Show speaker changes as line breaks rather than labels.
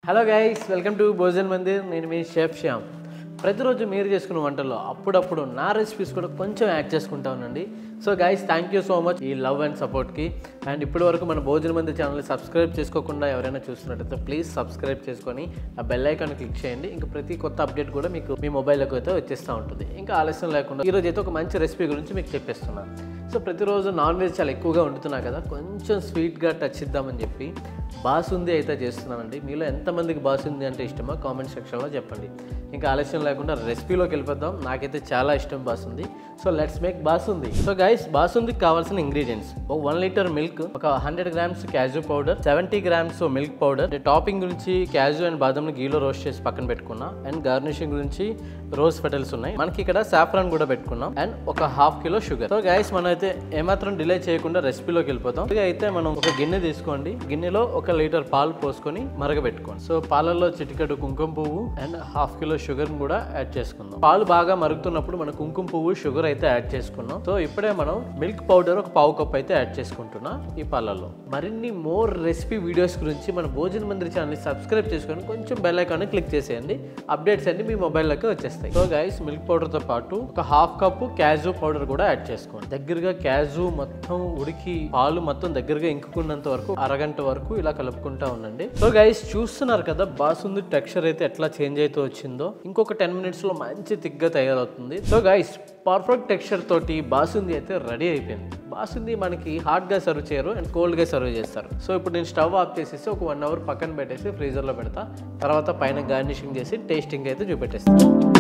Hello guys, welcome to Bhojan Mandir. నేను మీ chef Shyam. ప్రతిరోజు మీరు చేసుకున్న వంటల్లో అప్పుడప్పుడు నా రెసిపీస్ కూడా కొంచెం యాడ్ చేసుకుంటా ఉన్నాండి. So guys, thank you so much ఈ లవ్ అండ్ సపోర్ట్కి. అండ్ ఇప్పటి వరకు మన భోజన మందిర్ ఛానల్ని సబ్స్క్రైబ్ చేసుకోకుండా ఎవరైనా చూస్తున్నట్టయితే ప్లీజ్ సబ్స్క్రైబ్ చేసుకొని ఆ బెల్ ఐకాన్ క్లిక్ చేయండి. ఇంకా ప్రతి కొత్త అప్డేట్ కూడా మీకు మీ మొబైల్లోకి అయితే వచ్చేస్తూ ఉంటుంది. ఇంకా ఆలస్యం లేకుండా ఈరోజు అయితే ఒక మంచి రెసిపీ గురించి మీకు చెప్పేస్తున్నాను. సో ప్రతిరోజు నాన్ వెజ్ చాలా ఎక్కువగా వండుతున్నా కదా, కొంచెం స్వీట్గా టచ్ ఇద్దామని చెప్పి బాసుంది అయితే చేస్తున్నానండి. మీలో ఎంతమందికి బాసుంది అంటే ఇష్టమో కామెంట్ సెక్షన్లో చెప్పండి. ఇంకా ఆలస్యం లేకుండా రెసిపీలోకి వెళ్ళిపోద్దాం. నాకైతే చాలా ఇష్టం basundi. So let's make basundi. So guys, బాసుందికి కావాల్సిన ఇంగ్రీడియంట్స్: ఒక 1 లీటర్ మిల్క్, ఒక 100 గ్రామ్స్ క్యాజు powder, 70 grams milk powder. Topping గురించి క్యాజు అండ్ బాదంని గీలో రోస్ట్ చేసి పక్కన పెట్టుకున్నా. అండ్ గార్నిషింగ్ గురించి రోజ్ పెటల్స్ ఉన్నాయి. మనకి ఇక్కడ సాఫ్రాన్ కూడా పెట్టుకున్నాం. అండ్ ఒక 1/2 కిలో షుగర్. సో గైస్, మనం అయితే ఏమాత్రం డిలే చేయకుండా రెసిపీలోకి వెళ్ళిపోతాం. అయితే మనం ఒక గిన్నె తీసుకోండి. గిన్నెలో 1 లీటర్ పాలు పోసుకొని మరగబెట్టుకోండి. సో పాలల్లో చిటికెడు కుంకుమ పువ్వు అండ్ 1/2 కిలో షుగర్ కూడా యాడ్ చేసుకుందాం. పాలు బాగా మరుగుతున్నప్పుడు మన కుంకుమ పువ్వు షుగర్ అయితే యాడ్ చేసుకున్నాం. సో ఇప్పుడే మనం మిల్క్ పౌడర్ ఒక 1/2 కప్ అయితే యాడ్ చేసుకుంటున్నా ఈ పాలల్లో. మరిన్ని మోర్ రెసిపీ వీడియోస్ గురించి మన భోజన మందిర్ ఛానల్ సబ్స్క్రైబ్ చేసుకొని కొంచెం బెల్ ఐకాన్ క్లిక్ చేసేయండి. అప్డేట్స్ అన్ని మీ మొబైల్లోకి వచ్చేస్తాయి. సో గైస్, మిల్క్ పౌడర్ తో పాటు ఒక 1/2 కప్పు క్యాజు పౌడర్ కూడా యాడ్ చేసుకోండి. దగ్గరగా క్యాజు మొత్తం ఉడికి పాలు మొత్తం దగ్గరగా ఇంకుకున్నంత వరకు అరగంట వరకు ఇలా కలుపుకుంటా ఉండండి. సో గైస్, చూస్తున్నారు కదా బాసుంది టెక్స్చర్ అయితే ఎట్లా చేంజ్ అయితే వచ్చిందో. ఇంకొక 10 minutes లో మంచి తిగ్గా తయారవుతుంది. సో గైస్, పర్ఫెక్ట్ టెక్స్చర్ తోటి బాసుంది అయితే రెడీ అయిపోయింది. బాసుంది మనకి హాట్ గా సర్వ్ చేయరు అండ్ కోల్డ్ గా సర్వ్ చేస్తారు. సో ఇప్పుడు నేను స్టవ్ ఆఫ్ చేసేసి ఒక 1 hour పక్కన పెట్టేసి ఫ్రీజర్ లో పెడతా. తర్వాత పైన గార్నిషింగ్ చేసి టేస్టింగ్ అయితే చూపెట్టేస్తాను.